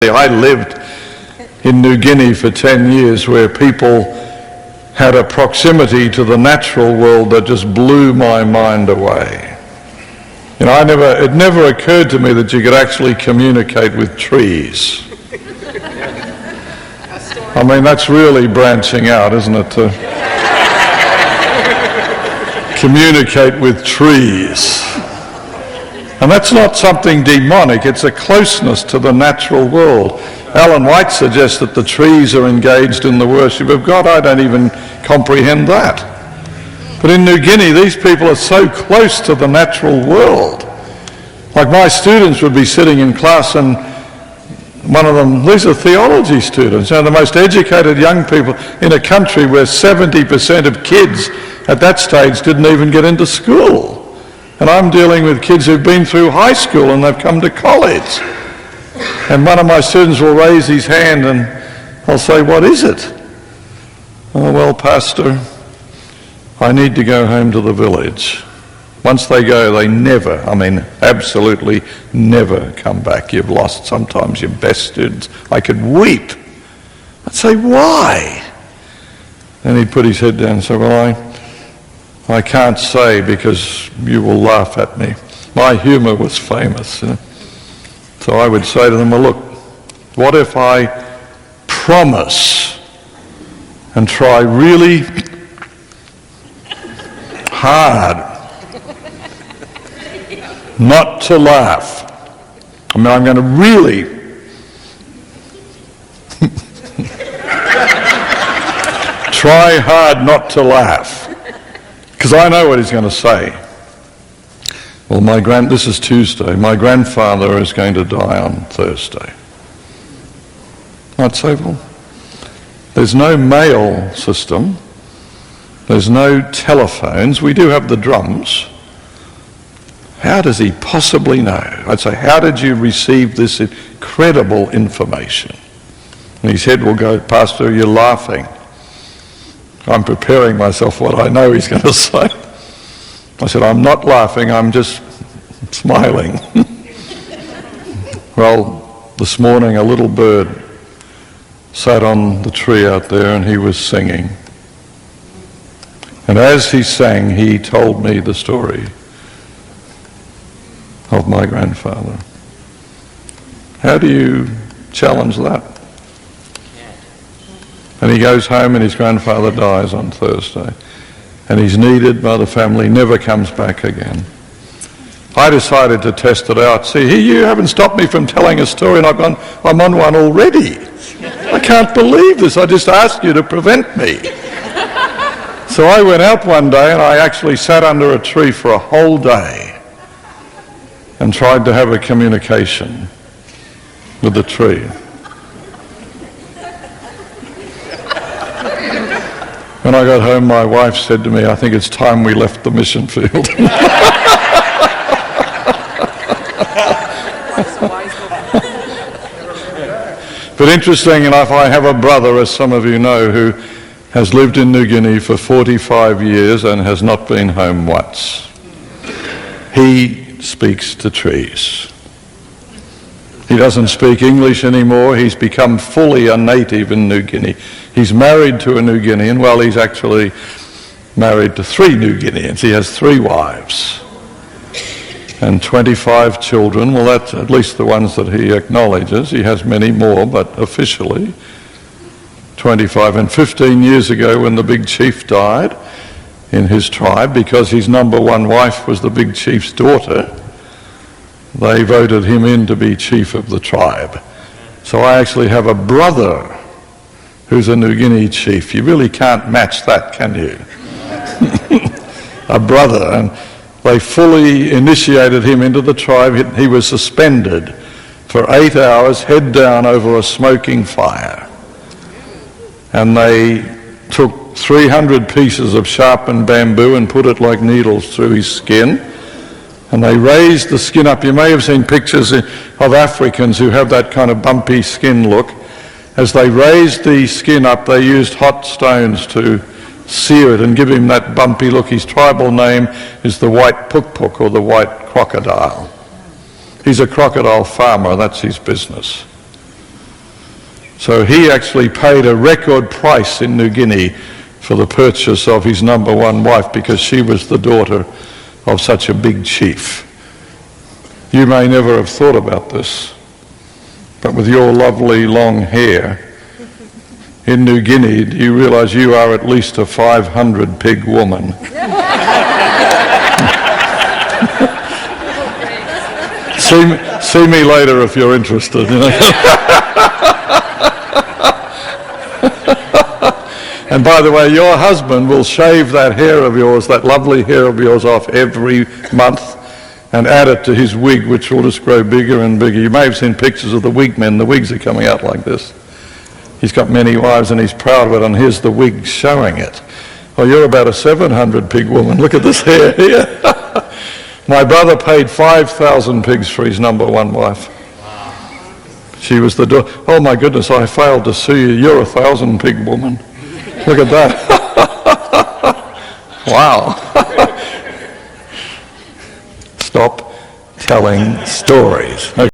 I lived in New Guinea for 10 years where people had a proximity to the natural world that just blew my mind away. You know, it never occurred to me that you could actually communicate with trees. I mean, that's really branching out, isn't it, to communicate with trees. And that's not something demonic, it's a closeness to the natural world. Ellen White suggests that the trees are engaged in the worship of God. I don't even comprehend that. But in New Guinea, these people are so close to the natural world. Like my students would be sitting in class and one of them, these are theology students, the most educated young people in a country where 70% of kids at that stage didn't even get into school. And I'm dealing with kids who've been through high school and they've come to college. And one of my students will raise his hand and I'll say, "What is it?" "Oh, well, Pastor, I need to go home to the village." Once they go, they never, absolutely never come back. You've lost sometimes your best students. I could weep. I'd say, "Why?" Then he'd put his head down and say, "Well, I can't say because you will laugh at me. My humour was famous." So I would say to them, "Well, look, what if I promise and try really hard not to laugh? I'm going to really try hard not to laugh. Because I know what he's going to say. Well, this is Tuesday. My grandfather is going to die on Thursday. I'd say, well, there's no mail system. There's no telephones. We do have the drums. How does he possibly know? I'd say, how did you receive this incredible information? And his head will go, "Pastor, you're laughing." I'm preparing myself what I know he's going to say. I said, "I'm not laughing, I'm just smiling." Well, this morning a little bird sat on the tree out there and he was singing. And as he sang, he told me the story of my grandfather. How do you challenge that? And he goes home and his grandfather dies on Thursday. And he's needed by the family, never comes back again. I decided to test it out. See, here you haven't stopped me from telling a story and I'm on one already. I can't believe this. I just asked you to prevent me. So I went out one day and I actually sat under a tree for a whole day and tried to have a communication with the tree. When I got home, my wife said to me, "I think it's time we left the mission field." But interesting enough, I have a brother, as some of you know, who has lived in New Guinea for 45 years and has not been home once. He speaks to trees. He doesn't speak English anymore. He's become fully a native in New Guinea. He's married to a New Guinean. Well, he's actually married to 3 New Guineans. He has 3 wives and 25 children. Well, that's at least the ones that he acknowledges. He has many more, but officially 25. And 15 years ago, when the big chief died in his tribe, because his number 1 wife was the big chief's daughter, they voted him in to be chief of the tribe. So I actually have a brother who's a New Guinea chief. You really can't match that, can you? A brother. And they fully initiated him into the tribe. He was suspended for 8 hours, head down over a smoking fire. And they took 300 pieces of sharpened bamboo and put it like needles through his skin. And they raised the skin up. You may have seen pictures of Africans who have that kind of bumpy skin look. As they raised the skin up, they used hot stones to sear it and give him that bumpy look. His tribal name is the white puk-puk, or the white crocodile. He's a crocodile farmer, that's his business. So he actually paid a record price in New Guinea for the purchase of his number one wife because she was the daughter of such a big chief. You may never have thought about this, but with your lovely long hair in New Guinea, do you realise you are at least a 500 pig woman? See me later if you're interested. You know? And by the way, your husband will shave that hair of yours, that lovely hair of yours, off every month and add it to his wig, which will just grow bigger and bigger. You may have seen pictures of the wig men. The wigs are coming out like this. He's got many wives and he's proud of it, and here's the wig showing it. Well, you're about a 700 pig woman. Look at this hair here. My brother paid 5,000 pigs for his number one wife. She was the daughter. Oh my goodness, I failed to see you. You're a 1,000 pig woman. Look at that. Wow. Stop telling stories. Okay.